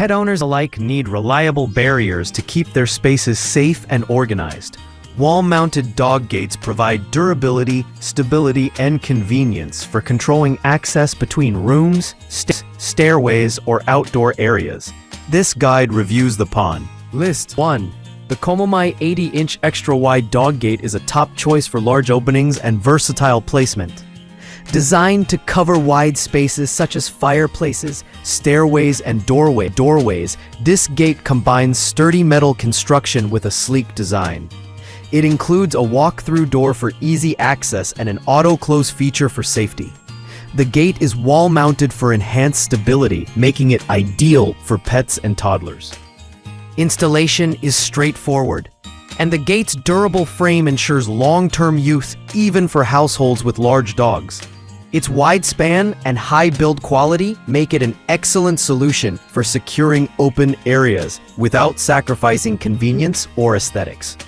Pet owners alike need reliable barriers to keep their spaces safe and organized. Wall-mounted dog gates provide durability, stability, and convenience for controlling access between rooms, stairways, or outdoor areas. This guide reviews the pawn. List 1. The COMOMY 80-inch extra-wide dog gate is a top choice for large openings and versatile placement. Designed to cover wide spaces such as fireplaces, stairways, and doorways, this gate combines sturdy metal construction with a sleek design. It includes a walk-through door for easy access and an auto-close feature for safety. The gate is wall-mounted for enhanced stability, making it ideal for pets and toddlers. Installation is straightforward, and the gate's durable frame ensures long-term use even for households with large dogs. Its wide span and high build quality make it an excellent solution for securing open areas without sacrificing convenience or aesthetics.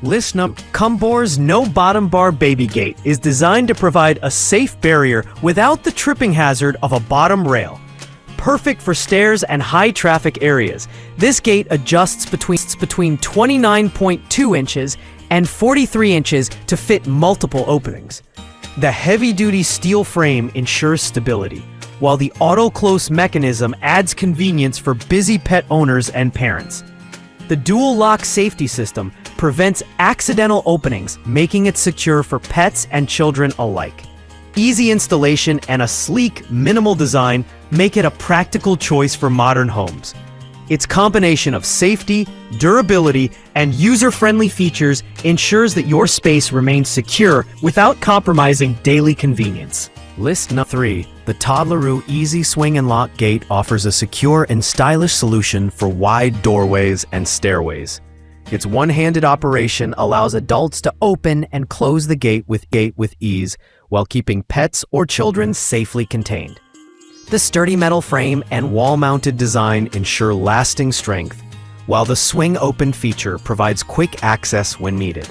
List number: Cumbor's no bottom bar baby gate is designed to provide a safe barrier without the tripping hazard of a bottom rail. Perfect for stairs and high traffic areas, this gate adjusts between 29.2 inches and 43 inches to fit multiple openings. The heavy-duty steel frame ensures stability, while the auto-close mechanism adds convenience for busy pet owners and parents. The dual lock safety system prevents accidental openings, making it secure for pets and children alike. Easy installation and a sleek, minimal design make it a practical choice for modern homes. Its combination of safety, durability, and user-friendly features ensures that your space remains secure without compromising daily convenience. List number 3. The Toddleroo Easy Swing and Lock Gate offers a secure and stylish solution for wide doorways and stairways. Its one-handed operation allows adults to open and close the gate with ease while keeping pets or children safely contained. The sturdy metal frame and wall-mounted design ensure lasting strength, while the swing open feature provides quick access when needed.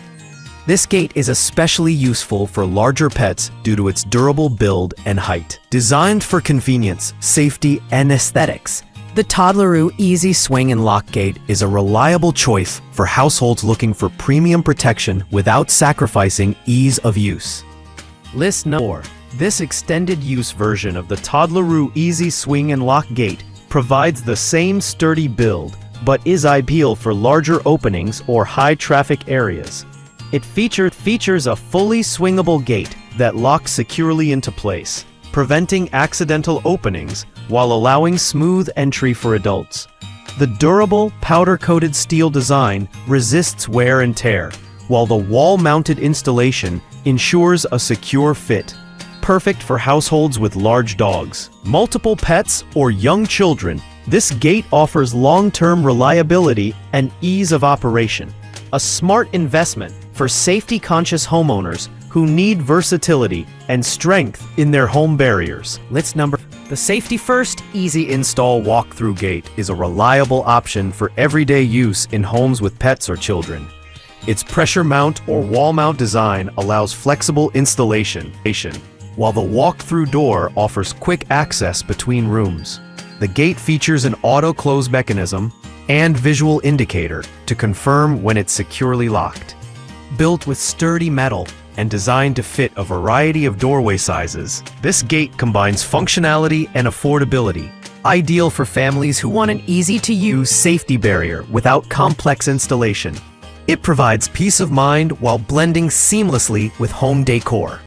This gate is especially useful for larger pets due to its durable build and height. Designed for convenience, safety, and aesthetics, the Toddleroo Easy Swing and Lock Gate is a reliable choice for households looking for premium protection without sacrificing ease of use. List number 4. This extended-use version of the Toddleroo Easy Swing and Lock Gate provides the same sturdy build, but is ideal for larger openings or high-traffic areas. It features a fully swingable gate that locks securely into place, preventing accidental openings while allowing smooth entry for adults. The durable, powder-coated steel design resists wear and tear, while the wall-mounted installation ensures a secure fit. Perfect for households with large dogs, multiple pets, or young children, this gate offers long-term reliability and ease of operation. A smart investment for safety-conscious homeowners who need versatility and strength in their home barriers. List number: the Safety First Easy Install Walk-Through Gate is a reliable option for everyday use in homes with pets or children. Its pressure mount or wall mount design allows flexible installation, while the walk-through door offers quick access between rooms. The gate features an auto-close mechanism and visual indicator to confirm when it's securely locked. Built with sturdy metal and designed to fit a variety of doorway sizes, this gate combines functionality and affordability, ideal for families who want an easy-to-use safety barrier without complex installation. It provides peace of mind while blending seamlessly with home decor.